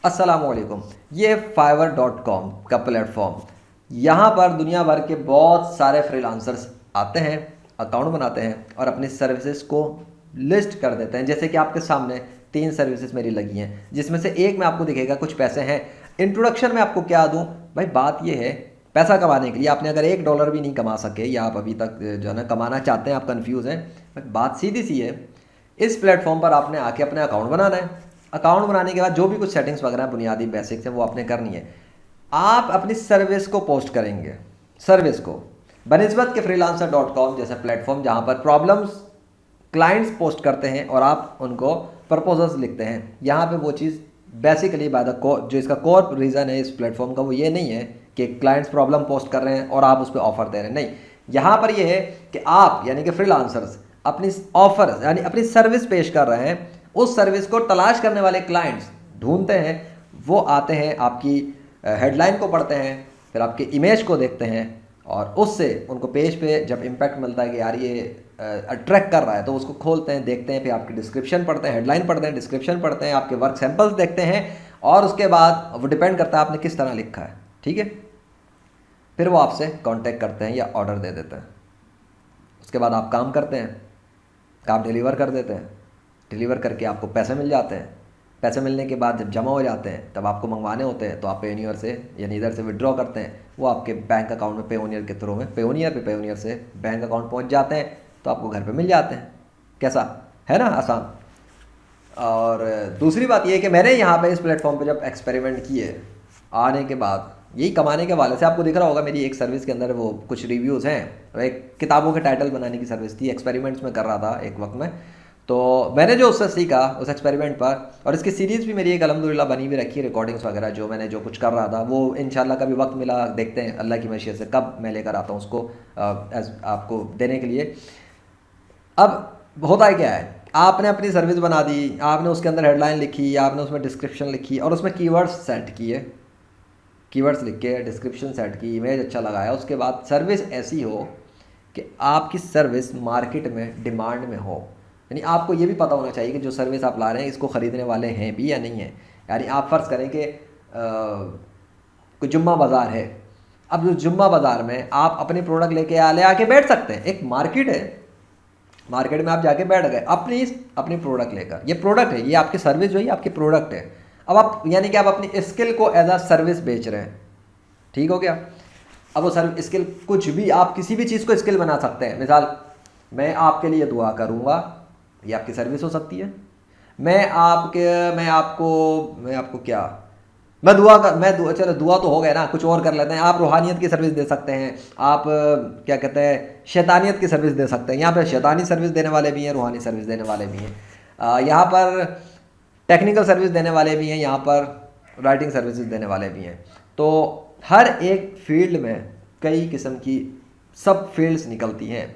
अस्सलामुअलैकुम। ये fiverr.com का प्लेटफॉर्म, यहाँ पर दुनिया भर के बहुत सारे फ्रीलांसर्स आते हैं, अकाउंट बनाते हैं और अपनी सर्विसेज को लिस्ट कर देते हैं। जैसे कि आपके सामने 3 सर्विसेज मेरी लगी हैं, जिसमें से एक में आपको दिखेगा कुछ पैसे हैं। इंट्रोडक्शन में आपको क्या दूं भाई, बात ये है पैसा कमाने के लिए आपने अगर $1 भी नहीं कमा सके या आप अभी तक जो है ना कमाना चाहते हैं, आप कंफ्यूज हैं, बात सीधी सी है। इस प्लेटफॉर्म पर आपने आके अपने अकाउंट बनाना है। अकाउंट बनाने के बाद जो भी कुछ सेटिंग्स वगैरह बुनियादी बेसिक्स हैं वो आपने करनी है। आप अपनी सर्विस को पोस्ट करेंगे, सर्विस को बनिस्बत के freelancer.com जैसा प्लेटफॉर्म जहां पर प्रॉब्लम्स क्लाइंट्स पोस्ट करते हैं और आप उनको प्रपोजल्स लिखते हैं। यहाँ पे वो चीज़ बेसिकली बाय द जो इसका कोर रीज़न है इस प्लेटफॉर्म का, वो ये नहीं है कि क्लाइंट्स प्रॉब्लम पोस्ट कर रहे हैं और आप उस पर ऑफर दे रहे हैं, नहीं। यहाँ पर ये है कि आप यानी कि फ्रीलांसर्स अपनी ऑफर यानी अपनी सर्विस पेश कर रहे हैं। उस सर्विस को तलाश करने वाले क्लाइंट्स ढूंढते हैं, वो आते हैं, आपकी हेडलाइन को पढ़ते हैं, फिर आपके इमेज को देखते हैं और उससे उनको पेज पे जब इम्पैक्ट मिलता है कि यार ये अट्रैक्ट कर रहा है तो उसको खोलते हैं, देखते हैं, फिर आपकी डिस्क्रिप्शन पढ़ते हैं, हेडलाइन पढ़ते हैं, डिस्क्रिप्शन पढ़ते हैं, आपके वर्क सैंपल्स देखते हैं और उसके बाद वो डिपेंड करता है आपने किस तरह लिखा है, ठीक है। फिर वो आपसे कांटेक्ट करते हैं या ऑर्डर दे देते हैं। उसके बाद आप काम करते हैं, काम डिलीवर कर देते हैं, डिलीवर करके आपको पैसे मिल जाते हैं। पैसे मिलने के बाद जब जमा हो जाते हैं तब आपको मंगवाने होते हैं, तो आप पेयोनियर से यानी इधर से विड्रॉ करते हैं, वो आपके बैंक अकाउंट में पेयोनियर के थ्रू में पेयोनियर से बैंक अकाउंट पहुंच जाते हैं, तो आपको घर पे मिल जाते हैं। कैसा है ना, आसान। और दूसरी बात ये है कि मैंने यहाँ पे इस प्लेटफॉर्म पे जब एक्सपेरिमेंट किए आने के बाद, यही कमाने के वाले से आपको दिख रहा होगा मेरी एक सर्विस के अंदर वो कुछ रिव्यूज़ हैं। एक किताबों के टाइटल बनाने की सर्विस थी, एक्सपेरिमेंट्स में कर रहा था एक वक्त में। तो मैंने जो उससे सीखा उस एक्सपेरिमेंट पर, और इसकी सीरीज़ भी मेरी एक अल्हम्दुलिल्लाह बनी हुई रखी है, रिकॉर्डिंग्स वगैरह जो मैंने जो कुछ कर रहा था, वो इंशाल्लाह कभी वक्त मिला देखते हैं अल्लाह की मशीयत से कब मैं लेकर आता हूँ उसको आपको देने के लिए। अब होता क्या है, आपने अपनी सर्विस बना दी, आपने उसके अंदर हेडलाइन लिखी, आपने उसमें डिस्क्रिप्शन लिखी और उसमें कीवर्ड्स सेट किए, कीवर्ड्स लिख के डिस्क्रिप्शन सेट की, इमेज अच्छा लगाया। उसके बाद सर्विस ऐसी हो कि आपकी सर्विस मार्केट में डिमांड में हो, यानी आपको ये भी पता होना चाहिए कि जो सर्विस आप ला रहे हैं इसको ख़रीदने वाले हैं भी या नहीं है। यानी आप फ़र्ज़ करें कि कोई जुम्मा बाज़ार है, अब जो जुम्मा बाज़ार में आप अपने प्रोडक्ट लेके ले आके बैठ सकते हैं, एक मार्केट है, मार्केट में आप जाके बैठ गए अपनी प्रोडक्ट लेकर। ये प्रोडक्ट है, ये आपकी सर्विस जो है आपकी प्रोडक्ट है। अब आप यानी कि आप अपनी स्किल को एज आ सर्विस बेच रहे हैं, ठीक हो गया। अब वो सर्विस स्किल कुछ भी, आप किसी भी चीज़ को स्किल बना सकते हैं। मिसाल, मैं आपके लिए दुआ करूँगा, ये आपकी सर्विस हो सकती है। चलो दुआ तो हो गया ना, कुछ और कर लेते हैं। आप रूहानियत की सर्विस दे सकते हैं, आप क्या कहते हैं शैतानियत की सर्विस दे सकते हैं। यहाँ पर शैतानी सर्विस देने वाले भी हैं, रूहानी सर्विस देने वाले भी हैं, यहाँ पर टेक्निकल सर्विस देने वाले भी हैं, यहाँ पर राइटिंग सर्विसेज देने वाले भी हैं। तो हर एक फील्ड में कई किस्म की सब फील्ड्स निकलती हैं।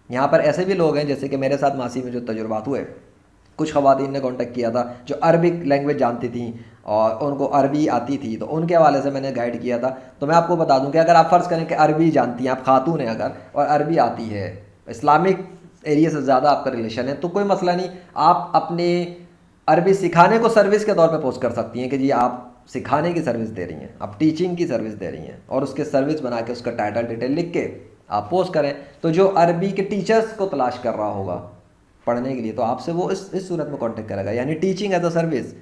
यहाँ पर ऐसे भी लोग हैं जैसे कि मेरे साथ मासी में जो तजुर्बात हुए, कुछ ख़वातीन ने कांटेक्ट किया था जो अरबिक लैंग्वेज जानती थी और उनको अरबी आती थी, तो उनके हवाले से मैंने गाइड किया था। तो मैं आपको बता दूं कि अगर आप फ़र्ज़ करें कि अरबी जानती हैं, आप खातून हैं अगर, और अरबी आती है, इस्लामिक एरिया से ज़्यादा आपका रिलेशन है, तो कोई मसला नहीं, आप अपने अरबी सिखाने को सर्विस के तौर पर पोस्ट कर सकती हैं कि जी आप सिखाने की सर्विस दे रही हैं, आप टीचिंग की सर्विस दे रही हैं, और उसके सर्विस बना के उसका टाइटल डिटेल लिख के आप पोस्ट करें। तो जो अरबी के टीचर्स को तलाश कर रहा होगा पढ़ने के लिए, तो आपसे वो इस सूरत में कांटेक्ट करेगा, यानी टीचिंग एज अ सर्विस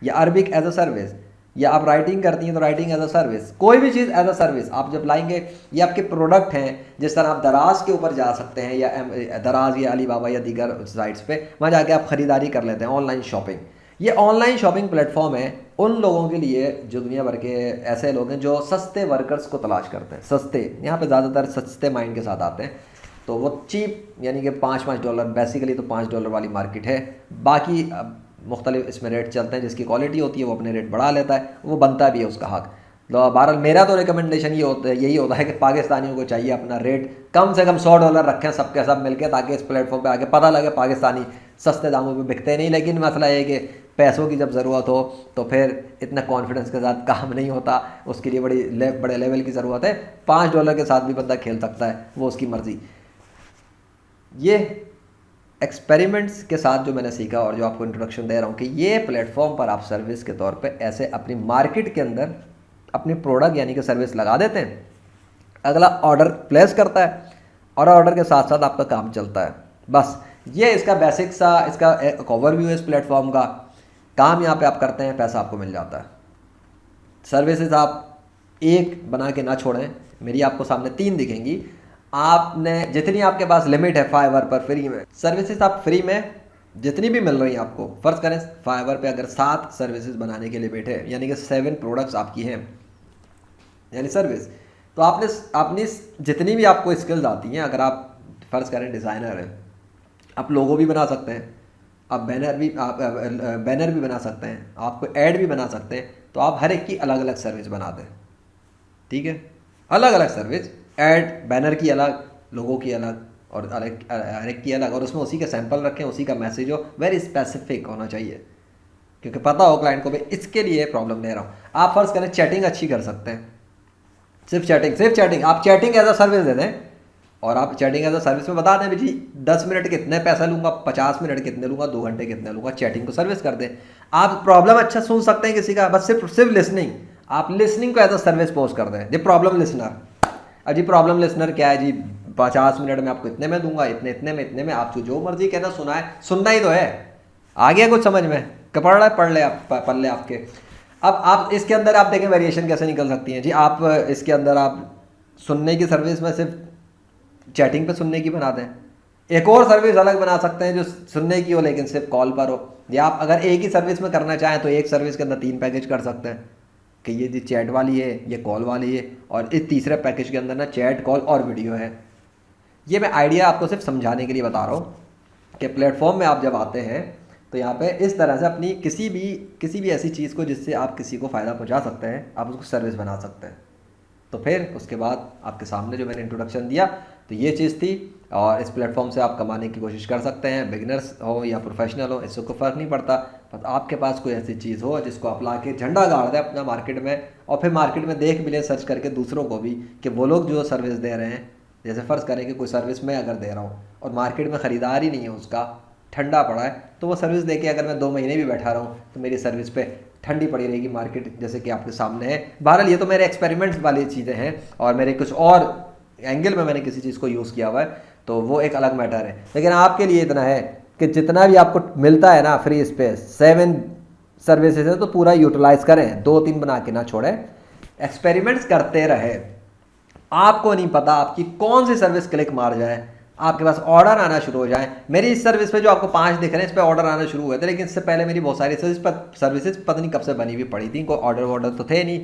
या अरबिक एज अ सर्विस, या आप राइटिंग करती हैं तो राइटिंग एज अ सर्विस, कोई भी चीज़ एज अ सर्विस आप जब लाएंगे। ये आपके प्रोडक्ट हैं। जिस तरह आप दराज के ऊपर जा सकते हैं या दराज या अली बाबा या दीगर साइट्स पे, वहाँ जाके आप ख़रीदारी कर लेते हैं, ऑनलाइन शॉपिंग। ये ऑनलाइन शॉपिंग प्लेटफॉर्म है उन लोगों के लिए जो दुनिया भर के ऐसे लोग हैं जो सस्ते वर्कर्स को तलाश करते हैं। सस्ते, यहाँ पे ज़्यादातर सस्ते माइंड के साथ आते हैं, तो वो चीप यानी कि $5 बेसिकली तो $5 वाली मार्केट है। बाकी मुख्तलिफ इसमें रेट चलते हैं, जिसकी क्वालिटी होती है वो अपने रेट बढ़ा लेता है, वो बनता भी है उसका हक। तो बहरहाल मेरा तो रिकमेंडेशन यही होता है कि पाकिस्तानियों को चाहिए अपना रेट कम से कम $100 रखें सबके सब मिलके, ताकि इस प्लेटफॉर्म पे आके पता लगे पाकिस्तानी सस्ते दामों पे बिकते नहीं। लेकिन मसला ये है कि पैसों की जब ज़रूरत हो तो फिर इतना कॉन्फिडेंस के साथ काम नहीं होता, उसके लिए बड़े लेवल की ज़रूरत है। $5 के साथ भी बंदा खेल सकता है, वो उसकी मर्ज़ी। ये एक्सपेरिमेंट्स के साथ जो मैंने सीखा और जो आपको इंट्रोडक्शन दे रहा हूँ कि ये प्लेटफॉर्म पर आप सर्विस के तौर पे ऐसे अपनी मार्केट के अंदर अपनी प्रोडक्ट यानी कि सर्विस लगा देते हैं, अगला ऑर्डर प्लेस करता है और ऑर्डर के साथ साथ आपका काम चलता है। बस ये इसका बेसिक सा इसका एक ओवरव्यू है इस प्लेटफॉर्म का। काम यहाँ पे आप करते हैं, पैसा आपको मिल जाता है। सर्विसेज आप एक बना के ना छोड़ें, मेरी आपको सामने 3 दिखेंगी। आपने जितनी आपके पास लिमिट है फाइवर पर फ्री में सर्विसेज आप फ्री में जितनी भी मिल रही हैं आपको, फ़र्ज़ करें फाइवर पे अगर 7 सर्विसेज बनाने के लिए बैठे यानी कि 7 प्रोडक्ट्स आपकी हैं यानी सर्विस, तो आपने अपनी जितनी भी आपको स्किल्स आती हैं, अगर आप फ़र्ज़ करें डिज़ाइनर हैं, आप लोगो भी बना सकते हैं, आप बैनर भी बना सकते हैं, आपको ऐड भी बना सकते हैं, तो आप हर एक की अलग अलग सर्विस बना दें। ठीक है, अलग अलग सर्विस, ऐड बैनर की अलग, लोगो की अलग और अलग हर एक की अलग, और उसमें उसी का सैंपल रखें, उसी का मैसेज हो, वेरी स्पेसिफिक होना चाहिए क्योंकि पता हो क्लाइंट को भाई इसके लिए प्रॉब्लम दे रहा हूँ। आप फ़र्ज़ करें चैटिंग अच्छी कर सकते हैं, सिर्फ चैटिंग आप चैटिंग एज अ सर्विस दे दें और आप चैटिंग एज अ सर्विस में बता दें जी 10 मिनट कितने पैसा लूँगा, 50 मिनट कितने लूँगा, 2 घंटे कितने लूँगा, चैटिंग को सर्विस कर दें। आप प्रॉब्लम अच्छा सुन सकते हैं किसी का, बस सिर्फ लिसनिंग, आप लिसनिंग को एज अ सर्विस पोस्ट कर दें। जी प्रॉब्लम लिसनर, अजी प्रॉब्लम लिसनर क्या है जी, 50 मिनट में आपको इतने में दूंगा, इतने में आप जो मर्जी कहना सुना है, सुनना ही तो है, आ गया कुछ समझ में, पढ़ रहा है पढ़ ले आपके। अब आप इसके अंदर आप देखें वेरिएशन कैसे निकल सकती हैं जी। आप इसके अंदर आप सुनने की सर्विस में सिर्फ चैटिंग पे सुनने की बना दें, एक और सर्विस अलग बना सकते हैं जो सुनने की हो लेकिन सिर्फ कॉल पर हो, या आप अगर एक ही सर्विस में करना चाहें तो एक सर्विस के अंदर 3 पैकेज कर सकते हैं कि ये जी चैट वाली है, ये कॉल वाली है, और इस तीसरे पैकेज के अंदर ना चैट, कॉल और वीडियो है। ये मैं आइडिया आपको सिर्फ समझाने के लिए बता रहा हूँ कि प्लेटफॉर्म में आप जब आते हैं तो यहाँ पे इस तरह से अपनी किसी भी ऐसी चीज़ को जिससे आप किसी को फ़ायदा पहुँचा सकते हैं, आप उसको सर्विस बना सकते हैं। तो फिर उसके बाद आपके सामने जो मैंने इंट्रोडक्शन दिया तो ये चीज़ थी, और इस प्लेटफॉर्म से आप कमाने की कोशिश कर सकते हैं, बिगिनर्स हो या प्रोफेशनल हो, इससे कोई फ़र्क नहीं पड़ता। बस आपके पास कोई ऐसी चीज़ हो जिसको आप ला के झंडा गाड़ दें अपना मार्केट में, और फिर मार्केट में देख मिले सर्च करके दूसरों को भी कि वो लोग जो सर्विस दे रहे हैं, जैसे फ़र्ज़ करें कि कोई सर्विस मैं अगर दे रहा हूँ और मार्केट में ख़रीदार ही नहीं है, उसका ठंडा पड़ा है, तो वो सर्विस दे के अगर मैं 2 महीने भी बैठा रहा हूँ तो मेरी सर्विस पे ठंडी पड़ी रहेगी मार्केट, जैसे कि आपके सामने है। बहरहाल ये तो मेरे एक्सपेरिमेंट्स वाली चीज़ें हैं और मेरे कुछ और एंगल में मैंने किसी चीज़ को यूज़ किया हुआ है, तो वो एक अलग मैटर है। लेकिन आपके लिए इतना है कि जितना भी आपको मिलता है ना फ्री स्पेस, 7 सर्विसेज है तो पूरा यूटिलाइज़ करें, 2-3 बना के ना छोड़ें, एक्सपेरिमेंट्स करते रहे। आपको नहीं पता आपकी कौन सी सर्विस क्लिक मार जाए, आपके पास ऑर्डर आना शुरू हो जाए। मेरी इस सर्विस पे जो आपको 5 दिख रहे हैं इस पे ऑर्डर आना शुरू हुए थे, लेकिन इससे पहले मेरी बहुत सारी सर्विसेज पता नहीं कब से बनी हुई पड़ी थी, कोई ऑर्डर तो थे नहीं,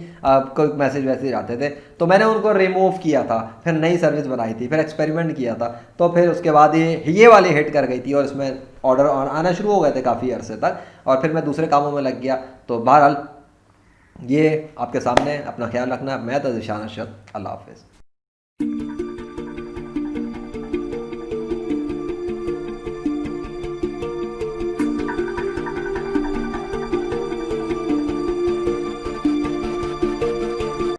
कोई मैसेज वैसेज आते थे, तो मैंने उनको रिमूव किया था, फिर नई सर्विस बनाई थी, फिर एक्सपेरिमेंट किया था, तो फिर उसके बाद ये वाली हिट कर गई थी और इसमें ऑर्डर आना शुरू हो गए थे काफ़ी अरसे तक, और फिर मैं दूसरे कामों में लग गया। तो बहरहाल ये आपके सामने, अपना ख्याल रखना। मैं तो ज़ीशान अरशद, अल्लाह हाफ़िज़।